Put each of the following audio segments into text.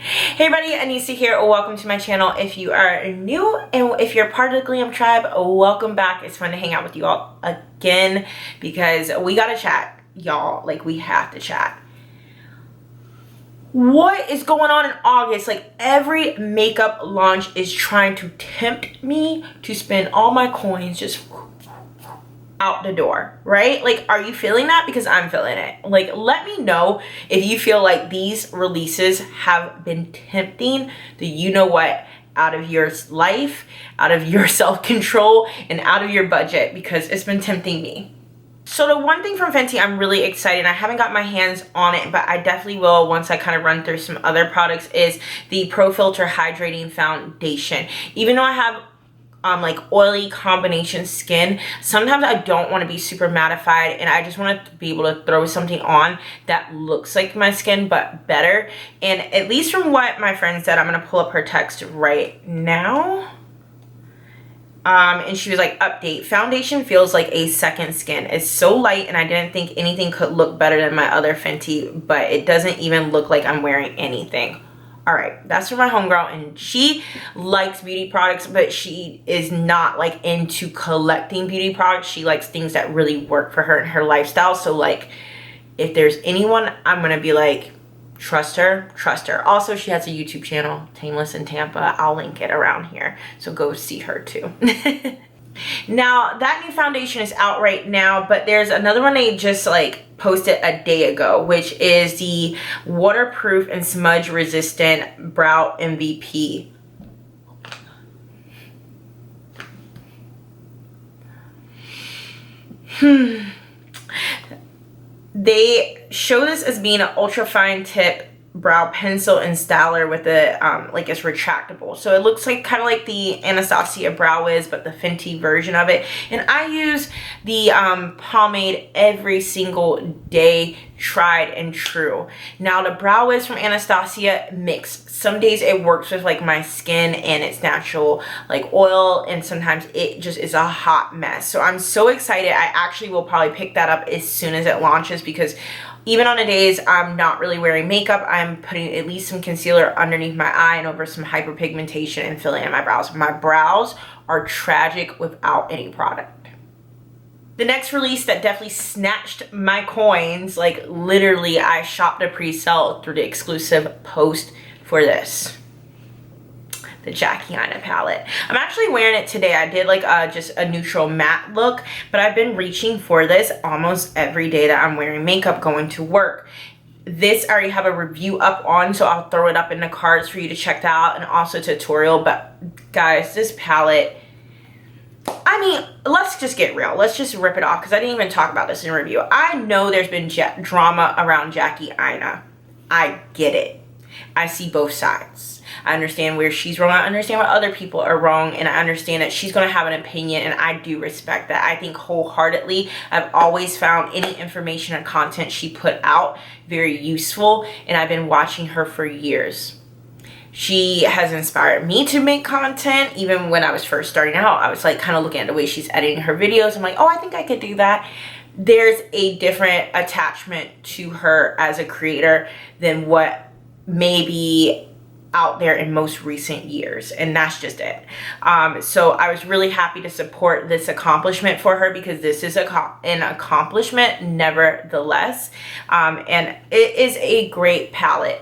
Hey everybody, Anissa here. Welcome to my channel. If you are new and if you're part of the Glam Tribe, welcome back. It's fun to hang out with you all again because we gotta chat, y'all. Like, we have to chat. What is going on in August? Like, every makeup launch is trying to tempt me to spend all my coins just out the door, right? Like, are you feeling that? Because I'm feeling it. Like, let me know if you feel like these releases have been tempting the you know what out of your life, out of your self-control, and out of your budget, because it's been tempting me. So the one thing from Fenty I'm really excited, I haven't got my hands on it, but I definitely will once I kind of run through some other products, is the Pro Filter Hydrating Foundation. Even though I have like oily combination skin, sometimes I don't want to be super mattified and I just want to be able to throw something on that looks like my skin but better. And at least from what my friend said, I'm going to pull up her text right now. And she was like, update, foundation feels like a second skin. It's so light and I didn't think anything could look better than my other Fenty, but it doesn't even look like I'm wearing anything. All right, that's for my homegirl, and she likes beauty products, but she is not like into collecting beauty products. She likes things that really work for her and her lifestyle. So like, if there's anyone, I'm gonna be like, trust her, trust her. Also, she has a YouTube channel, Tameless in Tampa. I'll link it around here, so go see her too. Now, that new foundation is out right now, but there's another one they just like posted a day ago, which is the waterproof and smudge resistant brow MVP. They show this as being an ultra fine tip brow pencil and styler with a like, it's retractable, so it looks like kind of like the Anastasia Brow Wiz but the Fenty version of it. And I use the pomade every single day, tried and true. Now the Brow Wiz from Anastasia mixed. Some days it works with like my skin and it's natural like oil, and sometimes it just is a hot mess. So I'm so excited. I actually will probably pick that up as soon as it launches, because even on the days I'm not really wearing makeup, I'm putting at least some concealer underneath my eye and over some hyperpigmentation and filling in my brows. My brows are tragic without any product. The next release that definitely snatched my coins, like literally I shopped a pre-sale through the exclusive post for this. The AINA palette. I'm actually wearing it today. I did like just a neutral matte look, but I've been reaching for this almost every day that I'm wearing makeup going to work. This I already have a review up on, so I'll throw it up in the cards for you to check out, and also a tutorial. But guys, this palette, I mean, let's just get real. Let's just rip it off, because I didn't even talk about this in review. I know there's been drama around AINA. I get it. I see both sides. I understand where she's wrong. I understand where other people are wrong. And I understand that she's going to have an opinion. And I do respect that. I think wholeheartedly, I've always found any information and content she put out very useful. And I've been watching her for years. She has inspired me to make content. Even when I was first starting out, I was like kind of looking at the way she's editing her videos. I'm like, oh, I think I could do that. There's a different attachment to her as a creator than what maybe out there in most recent years, and that's just it. So I was really happy to support this accomplishment for her, because this is an accomplishment nevertheless, and it is a great palette,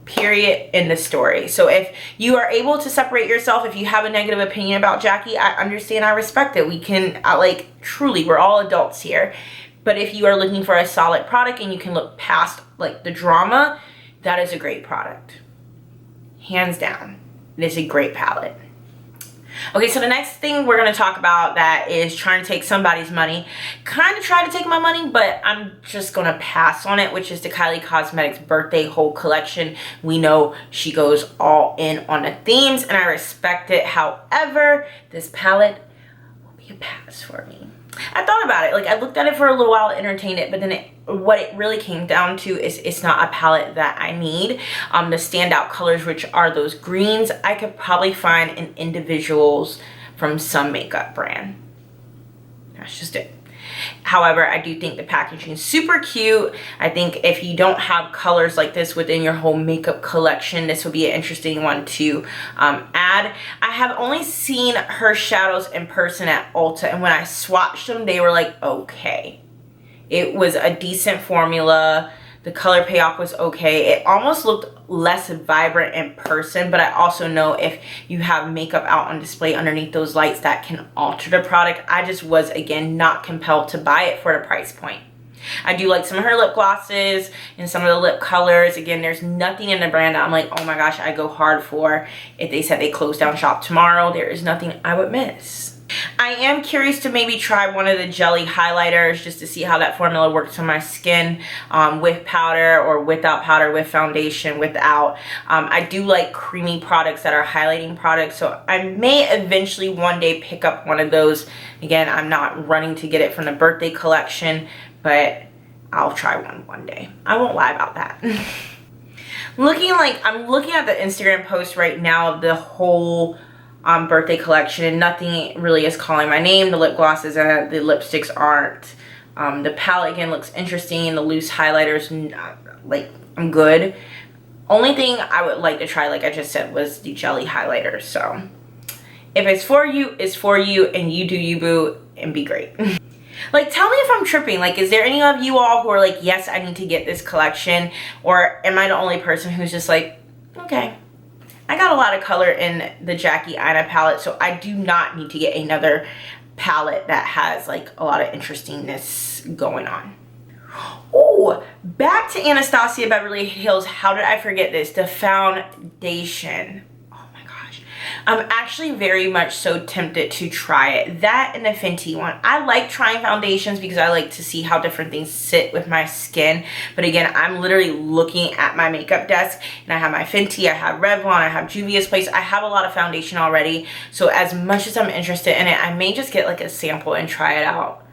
period, in the story. So if you are able to separate yourself, if you have a negative opinion about Jackie, I understand, I respect it. We can like, truly, we're all adults here. But if you are looking for a solid product and you can look past like the drama, that is a great product. Hands down. It is a great palette. Okay, so the next thing we're going to talk about that is trying to take somebody's money. Kind of try to take my money, but I'm just going to pass on it, which is the Kylie Cosmetics Birthday Whole Collection. We know she goes all in on the themes, and I respect it. However, this palette will be a pass for me. I thought about it. Like, I looked at it for a little while, entertained it, but then what it really came down to is it's not a palette that I need. The standout colors, which are those greens, I could probably find in individuals from some makeup brand. That's just it. However, I do think the packaging is super cute. I think if you don't have colors like this within your whole makeup collection, this would be an interesting one to add. I have only seen her shadows in person at Ulta, and when I swatched them, they were like, okay. It was a decent formula. The color payoff was okay. It almost looked less vibrant in person, but I also know if you have makeup out on display underneath those lights, that can alter the product. I just was, again, not compelled to buy it for the price point. I do like some of her lip glosses and some of the lip colors. Again, there's nothing in the brand that I'm like, oh my gosh, I go hard for. If they said they close down shop tomorrow, there is nothing I would miss. I am curious to maybe try one of the jelly highlighters just to see how that formula works on my skin, with powder or without powder, with foundation, without. I do like creamy products that are highlighting products, so I may eventually one day pick up one of those. Again, I'm not running to get it from the birthday collection, but I'll try one day. I won't lie about that. I'm looking at the Instagram post right now of the whole birthday collection, and nothing really is calling my name. The lip glosses and the lipsticks aren't. The palette again looks interesting. The loose highlighters, like, I'm good. Only thing I would like to try, like I just said, was the jelly highlighters. So if it's for you, it's for you, and you do you, boo, and be great. Like, tell me if I'm tripping. Like, is there any of you all who are like, yes, I need to get this collection, or am I the only person who's just like, okay, I got a lot of color in the Jackie AINA palette, so I do not need to get another palette that has like a lot of interestingness going on. Oh, back to Anastasia Beverly Hills. How did I forget this? The foundation. Oh my gosh. I'm actually very much so tempted to try it. That and the Fenty one. I like trying foundations because I like to see how different things sit with my skin. But again, I'm literally looking at my makeup desk, and I have my Fenty, I have Revlon, I have Juvia's Place. I have a lot of foundation already. So as much as I'm interested in it, I may just get like a sample and try it out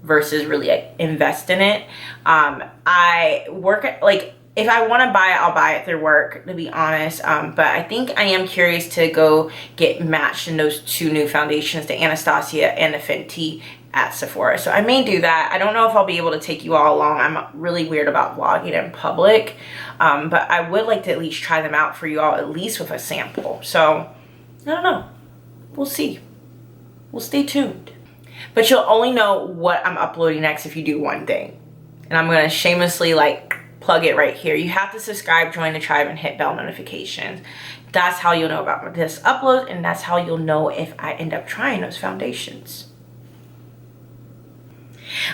versus really like, invest in it. I work at, like, if I want to buy it, I'll buy it through work, to be honest. But I think I am curious to go get matched in those two new foundations, the Anastasia and the Fenty, at Sephora. So I may do that. I don't know if I'll be able to take you all along. I'm really weird about vlogging in public. But I would like to at least try them out for you all, at least with a sample. So I don't know. We'll see. We'll stay tuned. But you'll only know what I'm uploading next if you do one thing. And I'm going to shamelessly like plug it right here. You have to subscribe, join the tribe, and hit bell notifications. That's how you'll know about this upload, and that's how you'll know if I end up trying those foundations.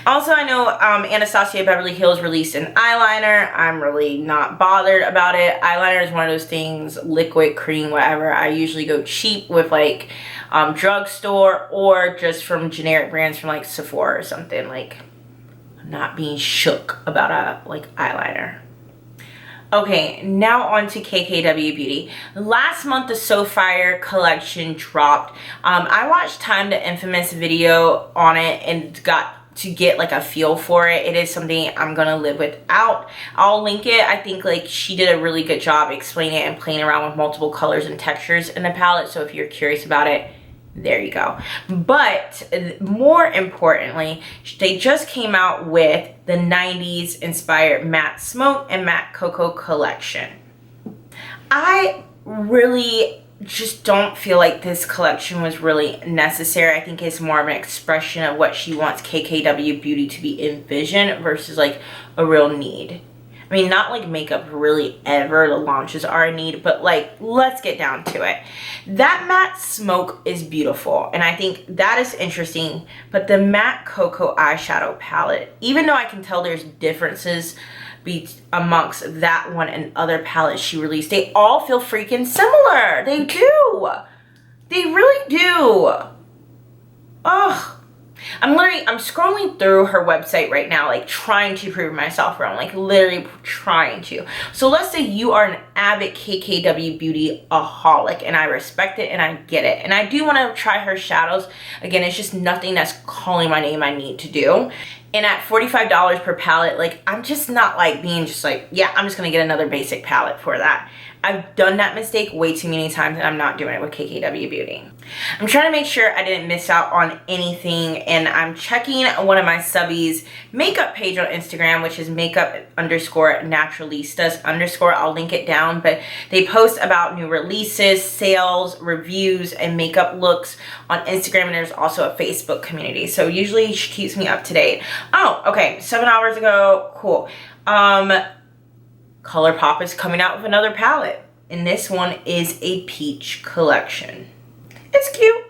Also, I know Anastasia Beverly Hills released an eyeliner. I'm really not bothered about it. Eyeliner is one of those things, liquid, cream, whatever. I usually go cheap with like drugstore or just from generic brands from like Sephora or something. Like, not being shook about a like eyeliner. Okay, now on to KKW Beauty. Last month the So Fire collection dropped. I watched Time to Infamous video on it and got to get like a feel for it. It is something I'm gonna live without. I'll link it. I think like she did a really good job explaining it and playing around with multiple colors and textures in the palette. So if you're curious about it, there you go. But more importantly, they just came out with the 90s inspired matte smoke and matte cocoa collection. I really just don't feel like this collection was really necessary. I think it's more of an expression of what she wants KKW Beauty to be envisioned versus like a real need. I mean, not like makeup really ever, the launches are a need, but like, let's get down to it. That matte smoke is beautiful, and I think that is interesting, but the matte cocoa eyeshadow palette, even though I can tell there's differences amongst that one and other palettes she released, they all feel freaking similar. They do. They really do. Ugh. I'm scrolling through her website right now, like trying to prove myself wrong, like literally trying to. So let's say you are an avid KKW Beauty aholic, and I respect it and I get it. And I do want to try her shadows. Again, it's just nothing that's calling my name I need to do. And at $45 per palette, like, I'm just not like being just like, yeah, I'm just gonna get another basic palette for that. I've done that mistake way too many times, and I'm not doing it with KKW Beauty. I'm trying to make sure I didn't miss out on anything, and I'm checking one of my subbies makeup page on Instagram, which is makeup_naturalistas_. I'll link it down, but they post about new releases, sales, reviews, and makeup looks on Instagram, and there's also a Facebook community. So usually she keeps me up to date. Oh, okay, 7 hours ago, cool. ColourPop is coming out with another palette, and this one is a peach collection. It's cute.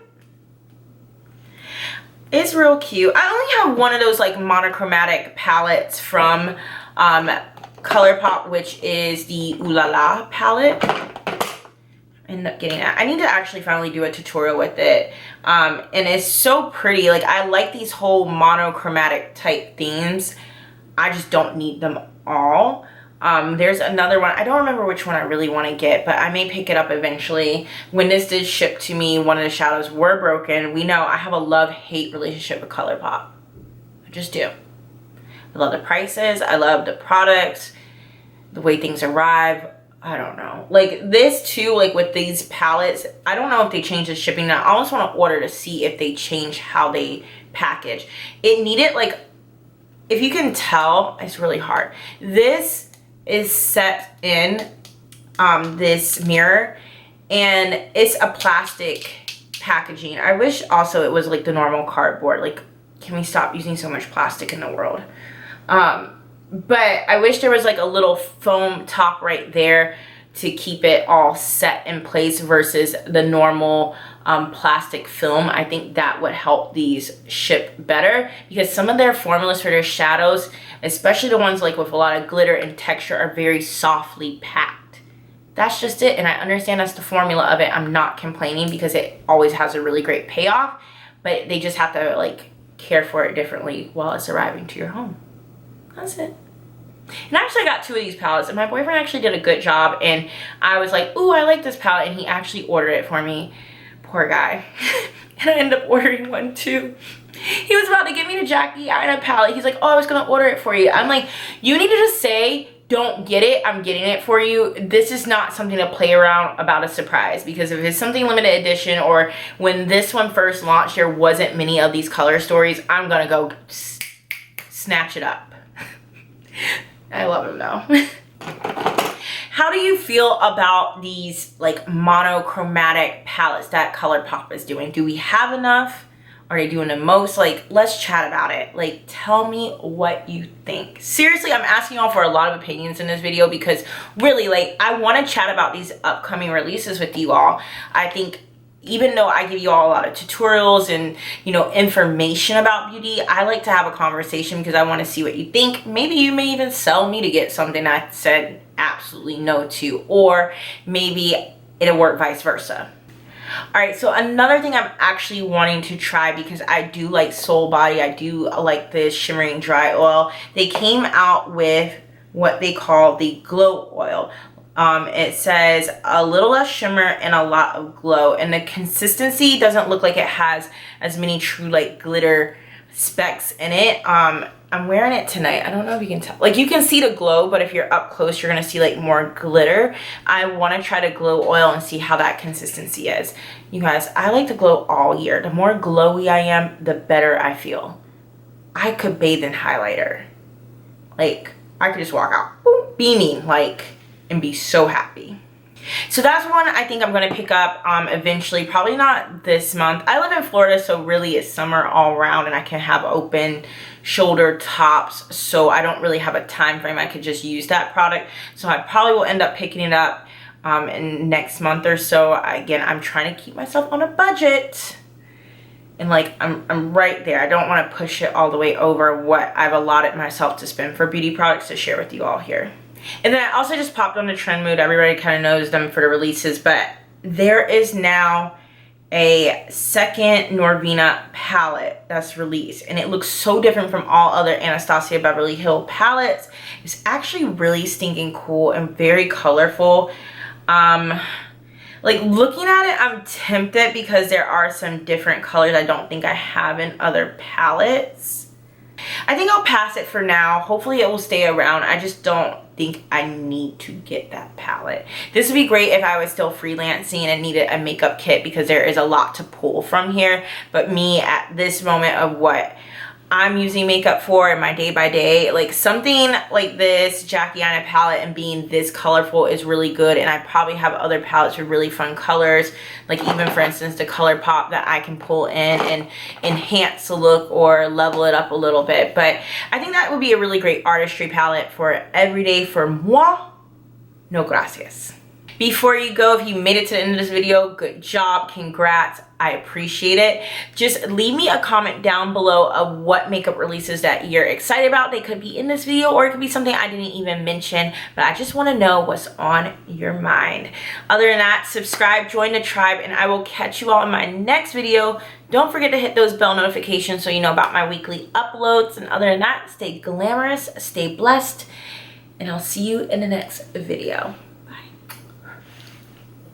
It's real cute. I only have one of those like monochromatic palettes from ColourPop, which is the Ooh La La palette. End up getting that. I need to actually finally do a tutorial with it. And it's so pretty. Like, I like these whole monochromatic type themes. I just don't need them all. There's another one. I don't remember which one I really want to get, but I may pick it up eventually. When this did ship to me, one of the shadows were broken. We know I have a love-hate relationship with ColourPop. I just do. I love the prices. I love the products, the way things arrive. I don't know. Like, this too, like with these palettes, I don't know if they changed the shipping now. I almost want to order to see if they change how they package. It needed, like, if you can tell, it's really hard. This is set in this mirror, and it's a plastic packaging. I wish also it was like the normal cardboard. Like, can we stop using so much plastic in the world? But I wish there was like a little foam top right there to keep it all set in place versus the normal plastic film. I think that would help these ship better, because some of their formulas for their shadows, especially the ones like with a lot of glitter and texture, are very softly packed. That's just it, and I understand that's the formula of it. I'm not complaining, because it always has a really great payoff, but they just have to like care for it differently while it's arriving to your home. That's it. And actually I got 2 of these palettes, and my boyfriend actually did a good job, and I was like, ooh, I like this palette, and he actually ordered it for me. Poor guy. And I ended up ordering one too. He was about to give me the Jackie AINA palette. He's like, oh, I was gonna order it for you. I'm like, you need to just say, don't get it, I'm getting it for you. This is not something to play around about a surprise, because if it's something limited edition, or when this one first launched, there wasn't many of these color stories, I'm gonna go snatch it up. I love him though. How do you feel about these like monochromatic palettes that ColourPop is doing? Do we have enough? Are they doing the most? Like, let's chat about it. Like, tell me what you think. Seriously, I'm asking y'all for a lot of opinions in this video, because really, like, I want to chat about these upcoming releases with you all. I think even though I give you all a lot of tutorials and, you know, information about beauty, I like to have a conversation because I want to see what you think. Maybe you may even sell me to get something I said absolutely no to, or maybe it'll work vice versa. All right, so another thing I'm actually wanting to try, because I do like Soul Body, I do like this shimmering dry oil. They came out with what they call the glow oil. It says a little less shimmer and a lot of glow, and the consistency doesn't look like it has as many true like glitter specks in it. I'm wearing it tonight. I don't know if you can tell. Like, you can see the glow, but if you're up close, you're gonna see like more glitter. I want to try the glow oil and see how that consistency is. You guys, I like to glow all year. The more glowy I am, the better I feel. I could bathe in highlighter. Like, I could just walk out, boom, beaming, like, and be so happy. So that's one I think I'm going to pick up eventually. Probably not this month. I live in Florida, so really it's summer all around, and I can have open shoulder tops, so I don't really have a time frame. I could just use that product. So I probably will end up picking it up in next month or so. Again, I'm trying to keep myself on a budget, and like I'm right there. I don't want to push it all the way over what I've allotted myself to spend for beauty products to share with you all here. And then I also just popped on the Trend Mood. Everybody kind of knows them for the releases, but there is now a second Norvina palette that's released, and it looks so different from all other Anastasia Beverly Hills palettes. It's actually really stinking cool and very colorful. Like, looking at it, I'm tempted because there are some different colors I don't think I have in other palettes. I think I'll pass it for now. Hopefully it will stay around. I just don't think I need to get that palette. This would be great if I was still freelancing and needed a makeup kit, because there is a lot to pull from here. But me, at this moment of what I'm using makeup for in my day by day, like something like this Jackie Aina palette and being this colorful is really good. And I probably have other palettes with really fun colors, like even for instance the ColourPop, that I can pull in and enhance the look or level it up a little bit. But I think that would be a really great artistry palette for everyday. For moi, no gracias. Before you go, if you made it to the end of this video, good job, congrats, I appreciate it. Just leave me a comment down below of what makeup releases that you're excited about. They could be in this video or it could be something I didn't even mention, but I just want to know what's on your mind. Other than that, subscribe, join the tribe, and I will catch you all in my next video. Don't forget to hit those bell notifications so you know about my weekly uploads. And other than that, stay glamorous, stay blessed, and I'll see you in the next video.